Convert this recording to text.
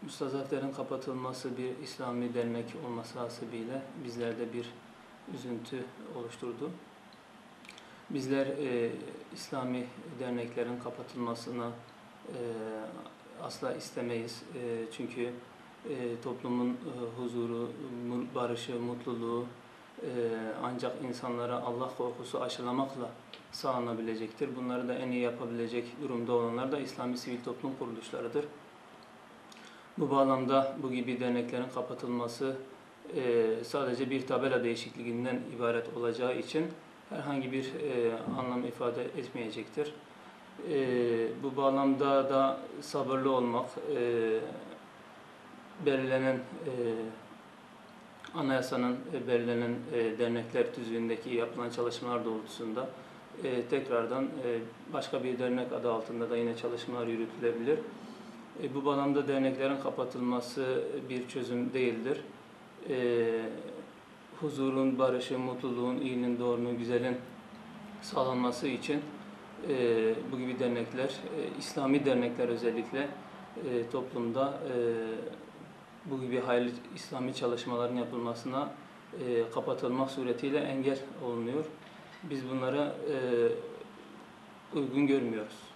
Müstazafların kapatılması bir İslami dernek olması hasebiyle bizlerde bir üzüntü oluşturdu. Bizler İslami derneklerin kapatılmasını asla istemeyiz. Çünkü toplumun huzuru, barışı, mutluluğu ancak insanlara Allah korkusu aşılamakla sağlanabilecektir. Bunları da en iyi yapabilecek durumda olanlar da İslami sivil toplum kuruluşlarıdır. Bu bağlamda bu gibi derneklerin kapatılması sadece bir tabela değişikliğinden ibaret olacağı için herhangi bir anlam ifade etmeyecektir. Bu bağlamda da sabırlı olmak, belirlenen anayasanın belirlenen dernekler tüzüğündeki yapılan çalışmalar doğrultusunda tekrardan başka bir dernek adı altında da yine çalışmalar yürütülebilir. Bu bağlamda derneklerin kapatılması bir çözüm değildir. Huzurun, barışın, mutluluğun, iyinin, doğrunun, güzelin sağlanması için bu gibi dernekler, İslami dernekler özellikle toplumda bu gibi hayırlı İslami çalışmaların yapılmasına kapatılmak suretiyle engel olunuyor. Biz bunlara uygun görmüyoruz.